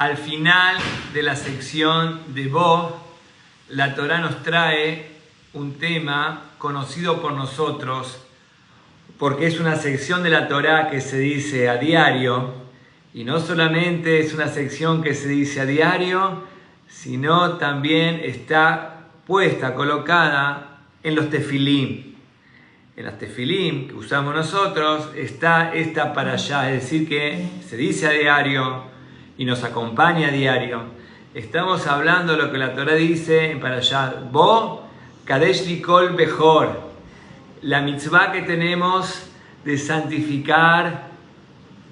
Al final de la sección de Bo, la Torá nos trae un tema conocido por nosotros, porque es una sección de la Torá que se dice a diario, y no solamente es una sección que se dice a diario, sino también está puesta, colocada en los tefilim. En los tefilim que usamos nosotros está esta parashá, es decir que se dice a diario y nos acompaña a diario. Estamos hablando de lo que la Torá dice en parashá Bo, Kadesh Likol Bejor, la mitzvah que tenemos de santificar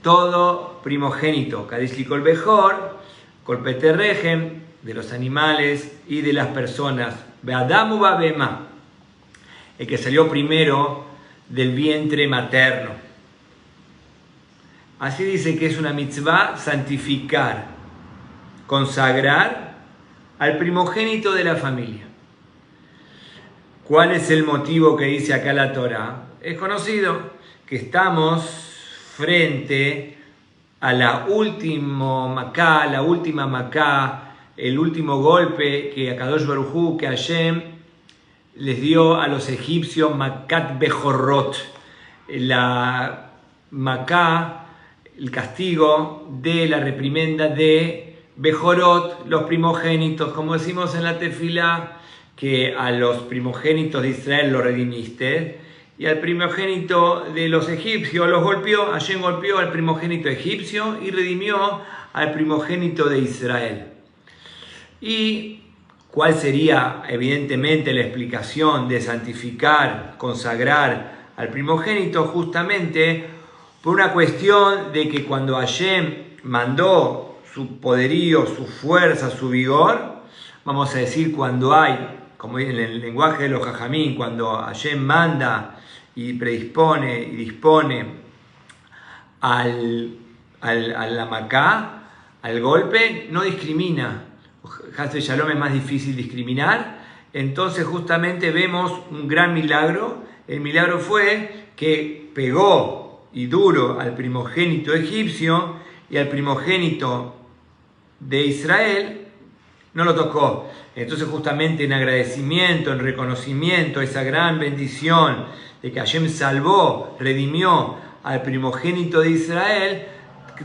todo primogénito. Kadesh Likol Bejor, Kolpete Regem, de los animales y de las personas. Be'adamu ba'bema, el que salió primero del vientre materno. Así dice que es una mitzvah santificar, consagrar al primogénito de la familia. ¿Cuál es el motivo que dice acá la Torá? Es conocido que estamos frente a la última macá, el último golpe que Akadosh Baruj Hu, que Hashem les dio a los egipcios, Makat Bejorot, la macá, el castigo de la reprimenda de Bejorot, los primogénitos, como decimos en la tefilá, que a los primogénitos de Israel los redimiste, y al primogénito de los egipcios los golpeó. Hashem golpeó al primogénito egipcio y redimió al primogénito de Israel. ¿Y cuál sería, evidentemente, la explicación de santificar, consagrar al primogénito? Justamente por una cuestión de que cuando Hashem mandó su poderío, su fuerza, su vigor, vamos a decir cuando hay, como en el lenguaje de los jajamín, cuando Hashem manda y predispone y dispone a la macá, al golpe, no discrimina. Hasbe Shalom es más difícil discriminar. Entonces justamente vemos un gran milagro. El milagro fue que pegó y duro al primogénito egipcio, y al primogénito de Israel no lo tocó. Entonces justamente en agradecimiento, en reconocimiento a esa gran bendición de que Hashem salvó, redimió al primogénito de Israel,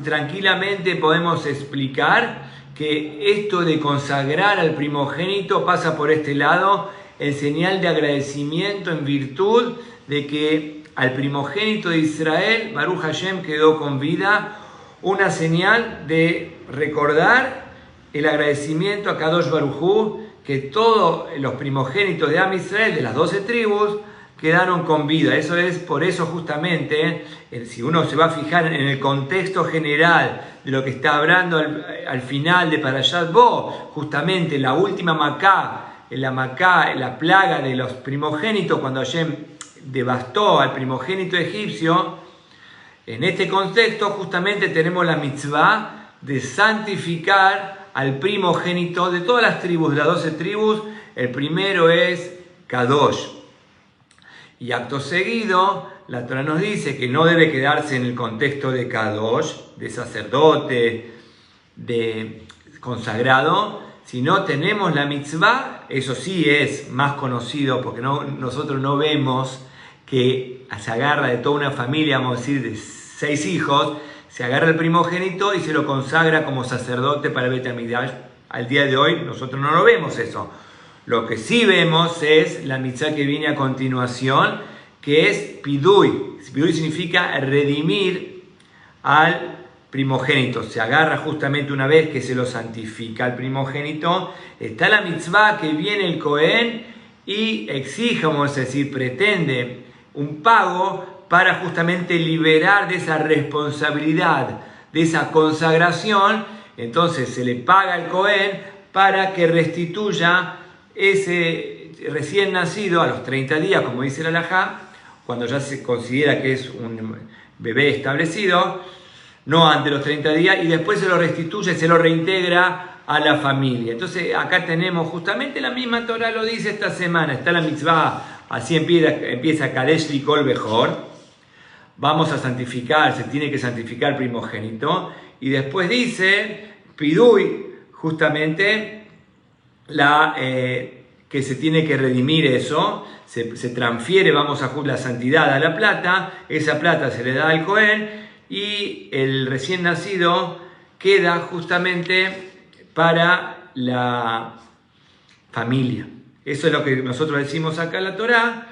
tranquilamente podemos explicar que esto de consagrar al primogénito pasa por este lado, en señal de agradecimiento en virtud de que al primogénito de Israel, Baruch Hashem, quedó con vida, una señal de recordar el agradecimiento a Kadosh Baruj Hu, que todos los primogénitos de Am Israel, de las 12 tribus, quedaron con vida. Eso es por eso justamente, si uno se va a fijar en el contexto general de lo que está hablando al final de Parashat Bo, justamente la última macá, la plaga de los primogénitos, cuando Hashem devastó al primogénito egipcio, en este contexto justamente tenemos la mitzvah de santificar al primogénito de todas las tribus, de las 12 tribus. El primero es Kadosh. Y acto seguido, la Torá nos dice que no debe quedarse en el contexto de Kadosh, de sacerdote, de consagrado, sino tenemos la mitzvah. Eso sí es más conocido, porque nosotros no vemos que se agarra de toda una familia, vamos a decir, de 6 hijos, se agarra el primogénito y se lo consagra como sacerdote para el Bet HaMikdash. Al día de hoy nosotros no lo vemos eso. Lo que sí vemos es la mitzvah que viene a continuación, que es Pidui. Pidui significa redimir al primogénito. Se agarra justamente una vez que se lo santifica al primogénito. Está la mitzvah que viene el Cohen y exige, vamos a decir, pretende un pago para justamente liberar de esa responsabilidad, de esa consagración. Entonces se le paga al Cohen para que restituya ese recién nacido a los 30 días, como dice la halajá, cuando ya se considera que es un bebé establecido, no antes de los 30 días, y después se lo restituye, se lo reintegra a la familia. Entonces acá tenemos justamente la misma Torá lo dice esta semana, está la mitzvah, así empieza Kadesh Likol Bejor, vamos a santificar, se tiene que santificar el primogénito, y después dice Pidui, justamente, que se tiene que redimir eso, se transfiere, vamos a la santidad a la plata, esa plata se le da al Cohen y el recién nacido queda justamente para la familia. Eso es lo que nosotros decimos acá en la Torá.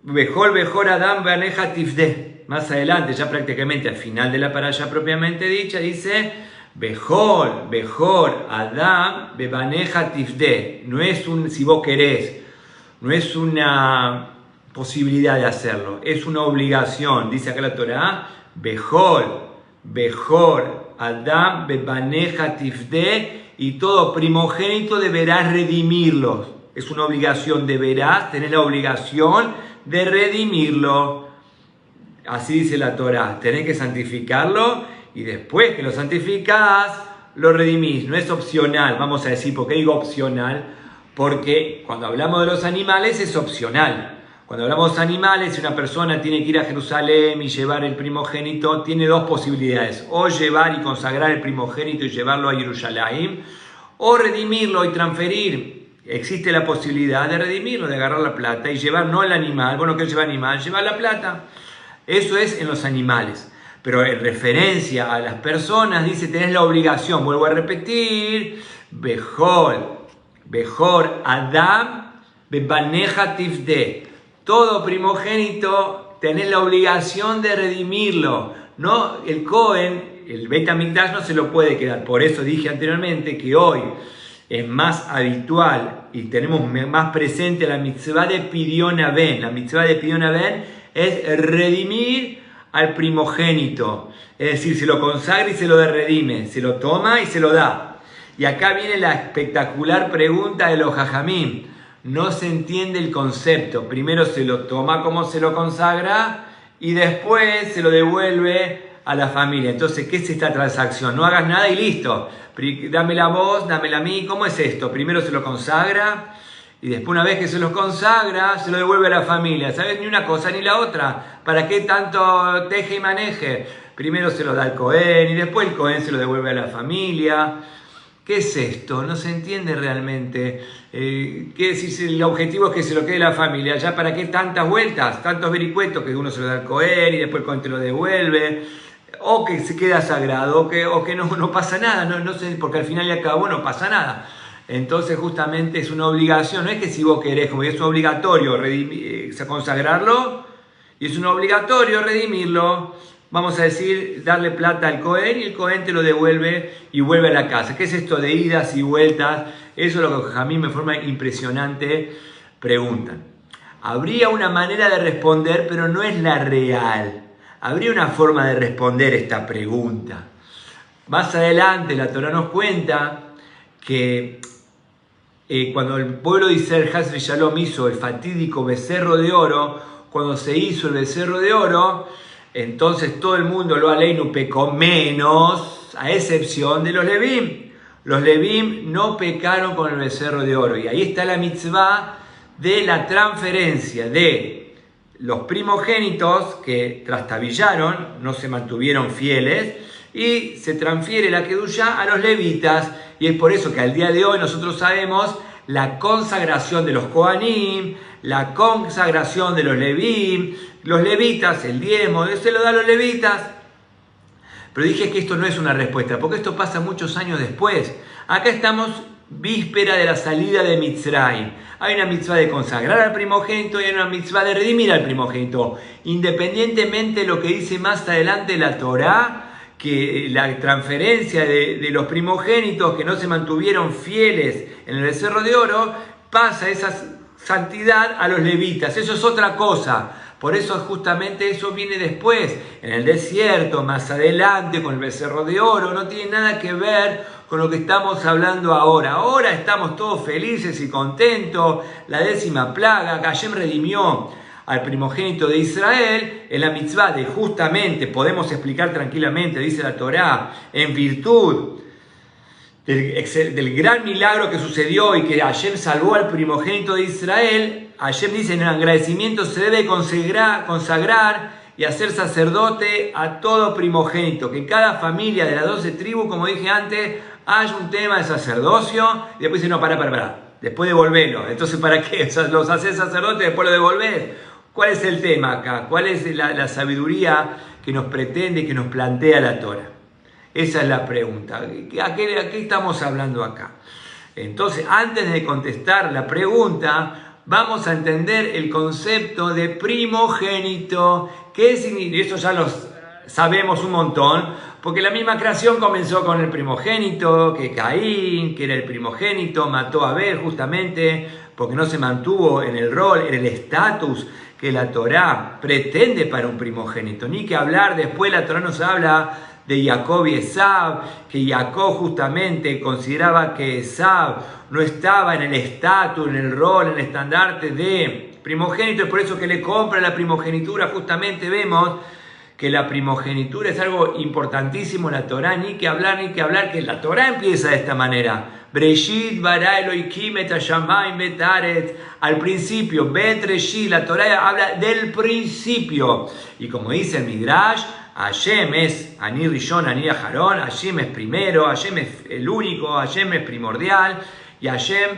Bejor Adam Baneja Tifde. Más adelante, ya prácticamente al final de la parasha propiamente dicha, dice Bejor Adam Baneja Tifde. No es un si vos querés, no es una posibilidad de hacerlo, es una obligación. Dice acá la Torá, Bejor Adam Baneja Tifde, y todo primogénito deberás redimirlos. Es una obligación, deberás tener la obligación de redimirlo. Así dice la Torá, tenés que santificarlo y después que lo santificás, lo redimís. No es opcional, vamos a decir, ¿por qué digo opcional? Porque cuando hablamos de los animales es opcional. Cuando hablamos de animales, si una persona tiene que ir a Jerusalén y llevar el primogénito, tiene dos posibilidades: o llevar y consagrar el primogénito y llevarlo a Jerusalén, o redimirlo y transferir. Existe la posibilidad de redimirlo, de agarrar la plata y llevar no el animal, bueno, ¿qué lleva animal? Llevar la plata. Eso es en los animales. Pero en referencia a las personas, dice, tenés la obligación, vuelvo a repetir, Bejor Adam Bebaneja Tifde. Todo primogénito tenés la obligación de redimirlo. No, el Cohen, el Beit HaMikdash no se lo puede quedar. Por eso dije anteriormente que hoy es más habitual y tenemos más presente la mitzvah de Pidyon Aben. La mitzvah de Pidyon Aben es redimir al primogénito. Es decir, se lo consagra y se lo redime. Se lo toma y se lo da. Y acá viene la espectacular pregunta de los jajamim. No se entiende el concepto. Primero se lo toma como se lo consagra y después se lo devuelve a la familia. Entonces, ¿qué es esta transacción? No hagas nada y listo. Dámela a vos, dámela a mí. ¿Cómo es esto? Primero se lo consagra y después, una vez que se lo consagra, se lo devuelve a la familia. ¿Sabes? Ni una cosa ni la otra. ¿Para qué tanto teje y maneje? Primero se lo da al Cohen y después el Cohen se lo devuelve a la familia. ¿Qué es esto? No se entiende realmente. Si el objetivo es que se lo quede la familia, ¿ya para qué tantas vueltas? Tantos vericuetos que uno se lo da al Cohen y después el Cohen te lo devuelve. O que se queda sagrado, o que no pasa nada, no sé, porque al final y al cabo no pasa nada. Entonces justamente es una obligación, no es que si vos querés, como es obligatorio consagrarlo, y es un obligatorio redimirlo, vamos a decir, darle plata al Cohen y el Cohen te lo devuelve y vuelve a la casa. ¿Qué es esto de idas y vueltas? Eso es lo que a mí me forma impresionante preguntan. Habría una manera de responder, pero no es la real. Habría una forma de responder esta pregunta. Más adelante la Torá nos cuenta que cuando el pueblo de Israel, Has Shalom, hizo el fatídico becerro de oro, cuando se hizo el becerro de oro, entonces todo el mundo, lo aleinu, pecó menos, a excepción de los Levim. Los Levim no pecaron con el becerro de oro. Y ahí está la mitzvah de la transferencia de los primogénitos que trastabillaron, no se mantuvieron fieles, y se transfiere la kedushá a los levitas. Y es por eso que al día de hoy nosotros sabemos la consagración de los Kohanim, la consagración de los Levim, los levitas, el diezmo, se lo da a los levitas. Pero dije que esto no es una respuesta, porque esto pasa muchos años después. Acá estamos víspera de la salida de Mitzrayim. Hay una mitzvah de consagrar al primogénito y hay una mitzvah de redimir al primogénito. Independientemente de lo que dice más adelante la Torá, que la transferencia de los primogénitos que no se mantuvieron fieles en el becerro de oro, pasa esa santidad a los levitas. Eso es otra cosa. Por eso justamente eso viene después, en el desierto, más adelante, con el becerro de oro. No tiene nada que ver con lo que estamos hablando ahora. Ahora estamos todos felices y contentos. La 10ª plaga, que Hashem redimió al primogénito de Israel en la mitzvah de justamente, podemos explicar tranquilamente, dice la Torá, en virtud del gran milagro que sucedió y que Hashem salvó al primogénito de Israel. Hashem dice, en el agradecimiento se debe consagrar y hacer sacerdote a todo primogénito, que en cada familia de las 12 tribus, como dije antes, haya un tema de sacerdocio, y después dice, no, pará, después devolverlo. Entonces, ¿para qué? O sea, los haces sacerdote y después lo devolvés. ¿Cuál es el tema acá? ¿Cuál es la sabiduría que nos pretende, que nos plantea la Torah? Esa es la pregunta. ¿A qué estamos hablando acá? Entonces, antes de contestar la pregunta, vamos a entender el concepto de primogénito. ¿Qué significa? Eso ya lo sabemos un montón, porque la misma creación comenzó con el primogénito, que Caín, que era el primogénito, mató a Abel justamente porque no se mantuvo en el rol, en el estatus que la Torá pretende para un primogénito. Ni que hablar, después la Torá nos habla de Jacob y Esab, que Jacob justamente consideraba que Esab no estaba en el estatus, en el rol, en el estandarte de primogénito, y por eso que le compra la primogenitura. Justamente vemos que la primogenitura es algo importantísimo en la Torá, ni que hablar, que la Torá empieza de esta manera. Breshit bara Elohim et hashamayim bet haaretz. Al principio, Bet Reshit, la Torá habla del principio. Y como dice el Midrash, Hashem es Ani Rishon, Ani Aharón, Hashem es primero, Hashem es el único, Hashem es primordial, y Hashem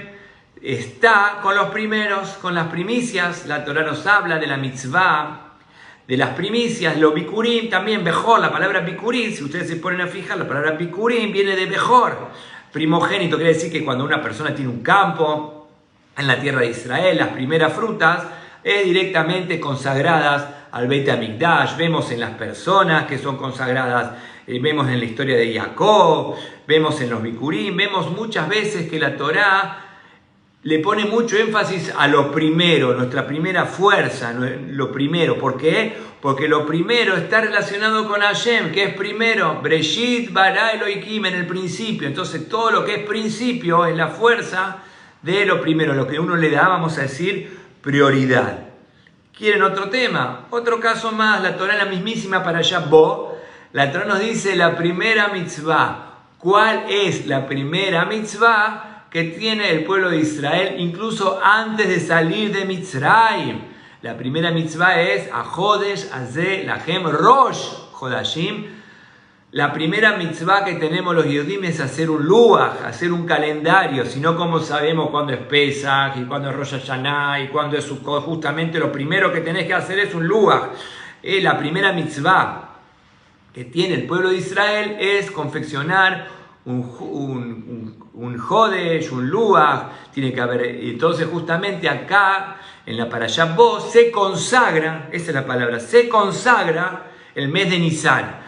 está con los primeros, con las primicias. La Torá nos habla de la mitzvah, de las primicias, lo bikurim, también Bejor, la palabra bikurim, si ustedes se ponen a fijar, la palabra bikurim viene de Bejor, primogénito, quiere decir que cuando una persona tiene un campo en la tierra de Israel, las primeras frutas directamente consagradas al Beit HaMikdash. Vemos en las personas que son consagradas, vemos en la historia de Jacob, vemos en los bikurim, vemos muchas veces que la Torá le pone mucho énfasis a lo primero, nuestra primera fuerza, lo primero. ¿Por qué? Porque lo primero está relacionado con Hashem, que es primero, Breshit bara Elohim, en el principio. Entonces todo lo que es principio es la fuerza de lo primero, lo que uno le da, vamos a decir, prioridad. ¿Quieren otro tema? Otro caso más, la Torá, la mismísima para allá, la Torá nos dice la primera mitzvah. ¿Cuál es la primera mitzvah que tiene el pueblo de Israel incluso antes de salir de Mitzrayim? La primera mitzvah es Ahodesh Azeh Lahem Rosh Hodashim. La primera mitzvah que tenemos los Yehudim es hacer un luach, hacer un calendario, sino como sabemos cuándo es Pesach y cuándo es Rosh Hashanah y cuándo es Sukkot. Justamente lo primero que tenés que hacer es un luach. La primera mitzvah que tiene el pueblo de Israel es confeccionar un Hodesh, un Luach, tiene que haber. Entonces justamente acá en la Parashá Bo se consagra, esa es la palabra, se consagra el mes de Nisan.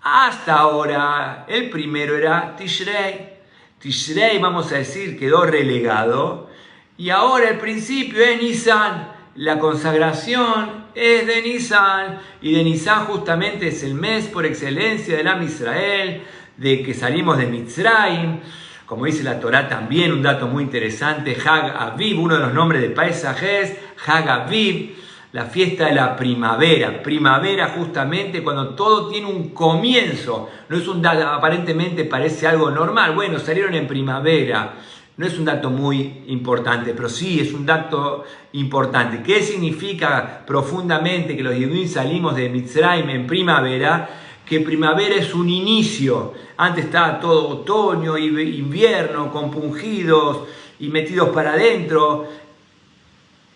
Hasta ahora el primero era Tishrei. Tishrei, vamos a decir, quedó relegado, y ahora el principio es Nisan. La consagración es de Nisan, y de Nisan justamente es el mes por excelencia del Am Israel, de que salimos de Mitzrayim. Como dice la Torá también, un dato muy interesante, Hag Aviv, uno de los nombres de Pesach es Hag Aviv, la fiesta de la primavera. Primavera justamente cuando todo tiene un comienzo. No es un dato, aparentemente parece algo normal. Bueno, salieron en primavera. No es un dato muy importante, pero sí es un dato importante. ¿Qué significa profundamente que los Yehudim salimos de Mitzrayim en primavera? Que primavera es un inicio. Antes estaba todo otoño y invierno, compungidos y metidos para adentro.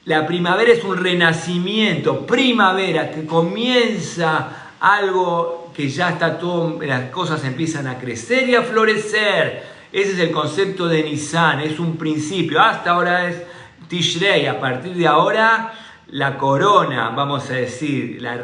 La primavera es un renacimiento. Primavera, que comienza algo que ya está todo, las cosas empiezan a crecer y a florecer. Ese es el concepto de Nisan, es un principio. Hasta ahora es Tishrei, a partir de ahora la corona, vamos a decir, la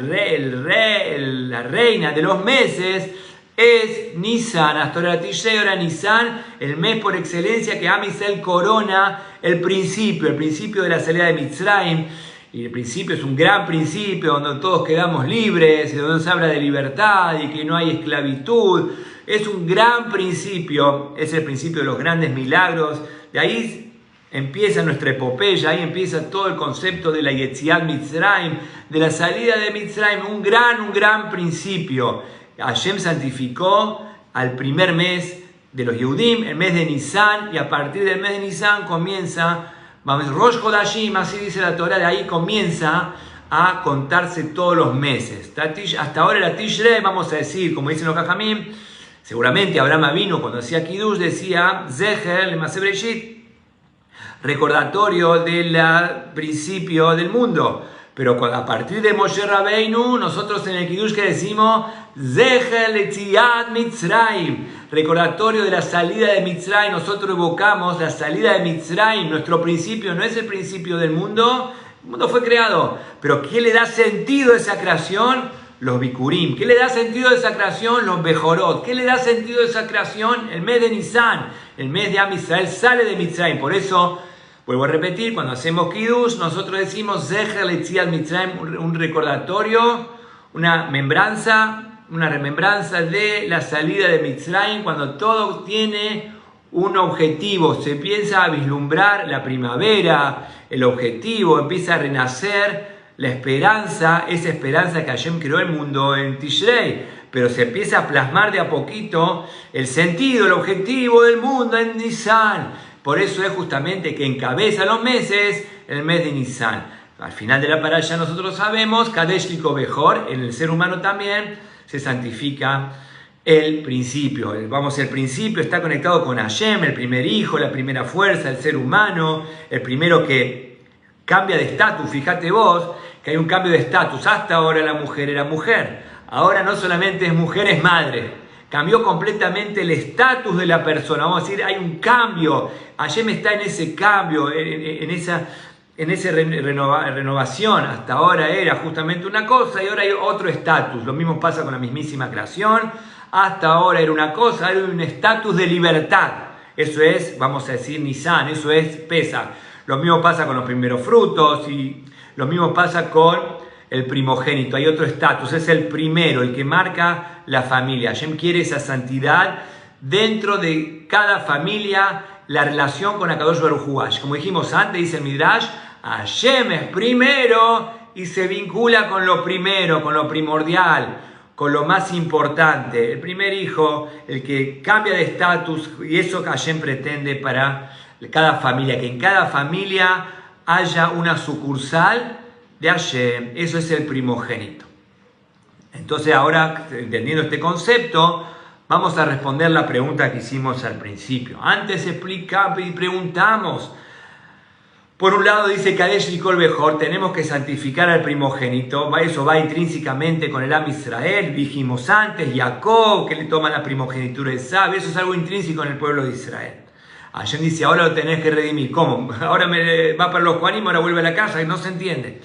reina de los meses es Nisan. Hasta ahora Tishrei, ahora Nisan, el mes por excelencia que Am Israel corona el principio de la salida de Mitzrayim. Y el principio es un gran principio donde todos quedamos libres, donde se habla de libertad y que no hay esclavitud. Es un gran principio, es el principio de los grandes milagros. De ahí empieza nuestra epopeya, ahí empieza todo el concepto de la Yetziat Mitzrayim, de la salida de Mitzrayim, un gran principio. Hashem santificó al primer mes de los Yehudim, el mes de Nisan, y a partir del mes de Nisan comienza, Rosh Hodashim, así dice la Torá, de ahí comienza a contarse todos los meses. Hasta ahora la Tishrei, vamos a decir, como dicen los Jajamim, seguramente Abraham Avinu cuando hacía Kiddush decía Zecher Lema'aseh Bereshit, recordatorio del principio del mundo. Pero a partir de Moshe Rabbeinu, nosotros en el Kiddush que decimos Zecher Letziat Mitzrayim, recordatorio de la salida de Mitzrayim. Nosotros evocamos la salida de Mitzrayim. Nuestro principio no es el principio del mundo. El mundo fue creado. Pero ¿qué le da sentido a esa creación? Los Bikurim. ¿Qué le da sentido a esa creación? Los Bejorot. ¿Qué le da sentido a esa creación? El mes de Nisan. El mes de Am Israel sale de Mitzrayim. Por eso, vuelvo a repetir, cuando hacemos Kiddush, nosotros decimos Zecher Letziat Mitzrayim, un recordatorio, una remembranza de la salida de Mitzrayim, cuando todo tiene un objetivo, se empieza a vislumbrar la primavera, el objetivo, empieza a renacer la esperanza, esa esperanza que Hashem creó el mundo en Tishrei, pero se empieza a plasmar de a poquito el sentido, el objetivo del mundo en Nisan. Por eso es justamente que encabeza los meses el mes de Nisan. Al final de la parasha nosotros sabemos, Kadesh Liko Bejor, en el ser humano también se santifica el principio. El principio está conectado con Hashem, el primer hijo, la primera fuerza, el ser humano, el primero que cambia de estatus. Fíjate vos que hay un cambio de estatus. Hasta ahora la mujer era mujer. Ahora no solamente es mujer, es madre. Cambió completamente el estatus de la persona. Vamos a decir, hay un cambio. Hashem está en ese cambio, en esa renovación. Hasta ahora era justamente una cosa y ahora hay otro estatus. Lo mismo pasa con la mismísima creación. Hasta ahora era una cosa, era un estatus de libertad. Eso es, vamos a decir, Nisan, eso es Pesach. Lo mismo pasa con los primeros frutos y lo mismo pasa con el primogénito. Hay otro estatus, es el primero, el que marca la familia. Hashem quiere esa santidad dentro de cada familia, la relación con Akadosh Baruj Hu. Como dijimos antes, dice el Midrash, Hashem es primero y se vincula con lo primero, con lo primordial, con lo más importante. El primer hijo, el que cambia de estatus, y eso que Hashem pretende para cada familia, que en cada familia haya una sucursal de Hashem. Eso es el primogénito. Entonces ahora, entendiendo este concepto, vamos a responder la pregunta que hicimos al principio. Antes explicamos y preguntamos. Por un lado dice Kadesh Likol Bejor, tenemos que santificar al primogénito. Eso va intrínsecamente con el Am Israel. Dijimos antes, Jacob, que le toma la primogenitura de Esab. Eso es algo intrínseco en el pueblo de Israel. Hashem dice, ahora lo tenés que redimir. ¿Cómo? Ahora va para los Juanim, ahora vuelve a la casa, y no se entiende.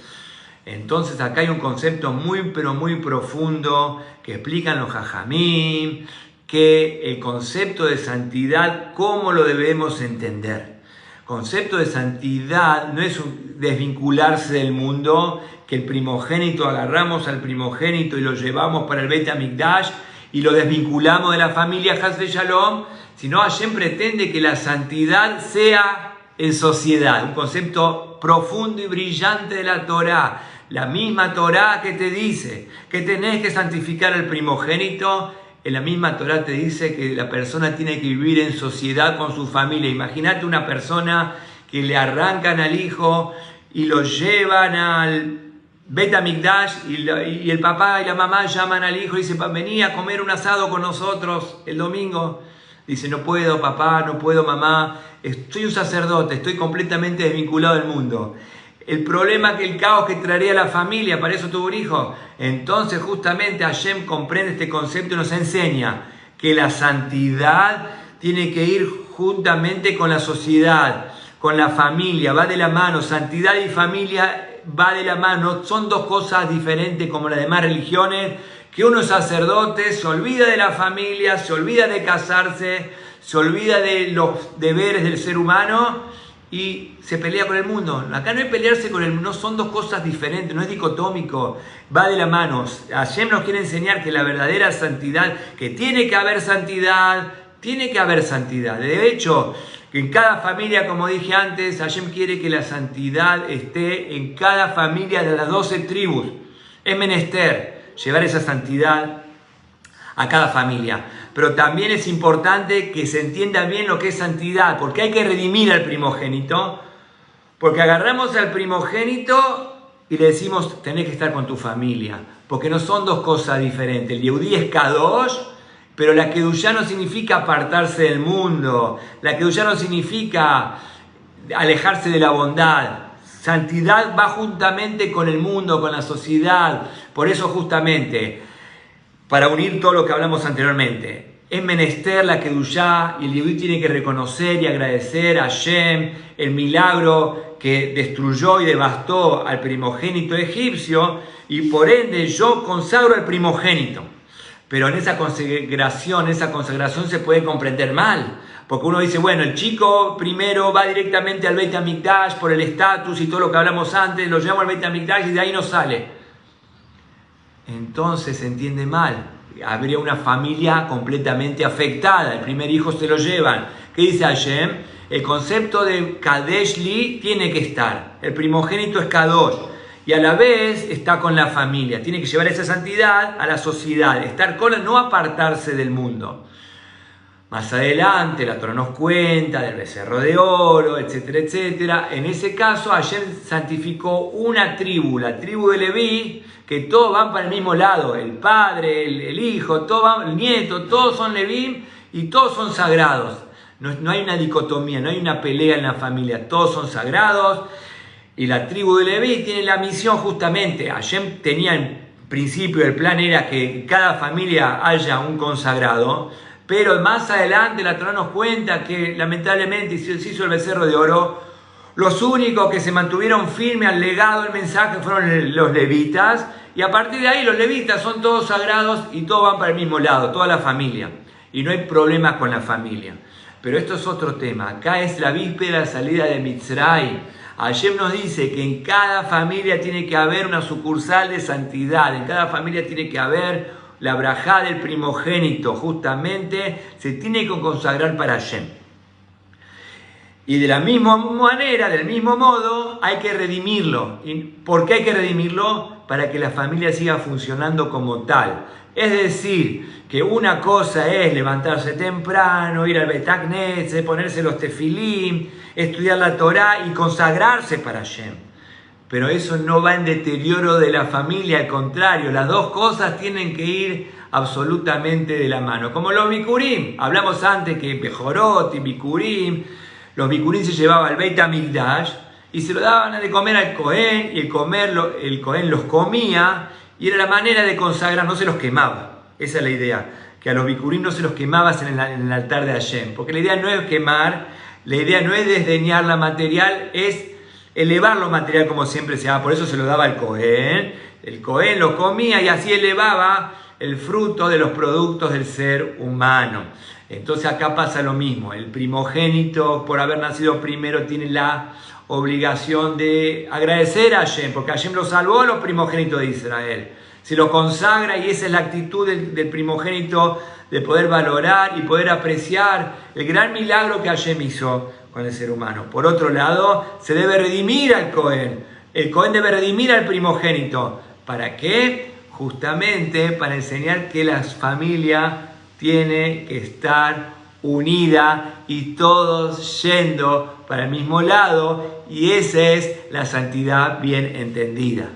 Entonces acá hay un concepto muy, pero muy profundo que explican los Jajamim, que el concepto de santidad, ¿cómo lo debemos entender? Concepto de santidad no es desvincularse del mundo, que el primogénito, agarramos al primogénito y lo llevamos para el Beit HaMikdash y lo desvinculamos de la familia Haz Shalom, sino Hashem pretende que la santidad sea en sociedad, un concepto profundo y brillante de la Torá. La misma Torá que te dice que tenés que santificar al primogénito, en la misma Torá te dice que la persona tiene que vivir en sociedad con su familia. Imagínate una persona que le arrancan al hijo y lo llevan al Beit HaMikdash y el papá y la mamá llaman al hijo y dicen, vení a comer un asado con nosotros el domingo. Dice, no puedo papá, no puedo mamá, soy un sacerdote, estoy completamente desvinculado del mundo. El problema que el caos que traería a la familia, para eso tuvo un hijo. Entonces justamente Hashem comprende este concepto y nos enseña que la santidad tiene que ir juntamente con la sociedad, con la familia, va de la mano. Santidad y familia va de la mano, son dos cosas diferentes como las demás religiones, que uno es sacerdote, se olvida de la familia, se olvida de casarse, se olvida de los deberes del ser humano y se pelea con el mundo. Acá no es pelearse con el mundo, son dos cosas diferentes, no es dicotómico, va de la mano. Hashem nos quiere enseñar que la verdadera santidad, que tiene que haber santidad, tiene que haber santidad. De hecho, que en cada familia, como dije antes, Hashem quiere que la santidad esté en cada familia de las 12 tribus. Es menester llevar esa santidad a cada familia. Pero también es importante que se entienda bien lo que es santidad, porque hay que redimir al primogénito, porque agarramos al primogénito y le decimos tenés que estar con tu familia, porque no son dos cosas diferentes. El Yehudí es Kadosh, pero la Kedushá no significa apartarse del mundo, la Kedushá no significa alejarse de la bondad. Santidad va juntamente con el mundo, con la sociedad. Por eso justamente, para unir todo lo que hablamos anteriormente, es menester la Kedushá, y el Yehudí tiene que reconocer y agradecer a Hashem el milagro que destruyó y devastó al primogénito egipcio, y por ende yo consagro al primogénito. Pero en esa consagración se puede comprender mal, porque uno dice, bueno, el chico primero va directamente al Beit HaMikdash por el estatus y todo lo que hablamos antes, lo llevamos al Beit HaMikdash y de ahí no sale. Entonces se entiende mal, habría una familia completamente afectada, el primer hijo se lo llevan. ¿Qué dice Hashem? El concepto de Kadesh Li tiene que estar, el primogénito es Kadosh, y a la vez está con la familia, tiene que llevar esa santidad a la sociedad, estar con, no apartarse del mundo. Más adelante la Torá nos cuenta del becerro de oro, etcétera, etcétera. En ese caso Hashem santificó una tribu, la tribu de Leví, que todos van para el mismo lado, el padre, el hijo, el nieto, todos son Leví y todos son sagrados. No hay una dicotomía, no hay una pelea en la familia, todos son sagrados. Y la tribu de Leví tiene la misión justamente, Hashem tenía en principio, el plan era que en cada familia haya un consagrado, pero más adelante la Torá nos cuenta que lamentablemente se hizo el becerro de oro. Los únicos que se mantuvieron firmes al legado del mensaje fueron los levitas, y a partir de ahí los levitas son todos sagrados y todos van para el mismo lado, toda la familia, y no hay problemas con la familia. Pero esto es otro tema, acá es la víspera de salida de Mitzray. Hashem nos dice que en cada familia tiene que haber una sucursal de santidad, en cada familia tiene que haber la brajá del primogénito, justamente se tiene que consagrar para Hashem. Y de la misma manera, del mismo modo, hay que redimirlo. ¿Y por qué hay que redimirlo? Para que la familia siga funcionando como tal. Es decir, que una cosa es levantarse temprano, ir al Beit HaKnesset, ponerse los tefilim, estudiar la Torá y consagrarse para Hashem. Pero eso no va en deterioro de la familia, al contrario, las dos cosas tienen que ir absolutamente de la mano. Como los bikurim, hablamos antes que Bejorot y bikurim, los bikurim se llevaban al Beit HaMikdash y se lo daban de comer al Cohen, y el Cohen los comía, y era la manera de consagrar, no se los quemaba. Esa es la idea, que a los bikurim no se los quemabas en el altar de Hashem, porque la idea no es quemar, la idea no es desdeñar la material, es elevar lo material como siempre se daba. Por eso se lo daba al Cohen, el Cohen lo comía y así elevaba el fruto de los productos del ser humano. Entonces acá pasa lo mismo, el primogénito por haber nacido primero tiene la obligación de agradecer a Hashem, porque Hashem lo salvó a los primogénitos de Israel. Se lo consagra y esa es la actitud del primogénito, de poder valorar y poder apreciar el gran milagro que Hashem hizo con el ser humano. Por otro lado, se debe redimir al Cohen. El Cohen debe redimir al primogénito. ¿Para qué? Justamente para enseñar que la familia tiene que estar unida y todos yendo para el mismo lado, y esa es la santidad bien entendida.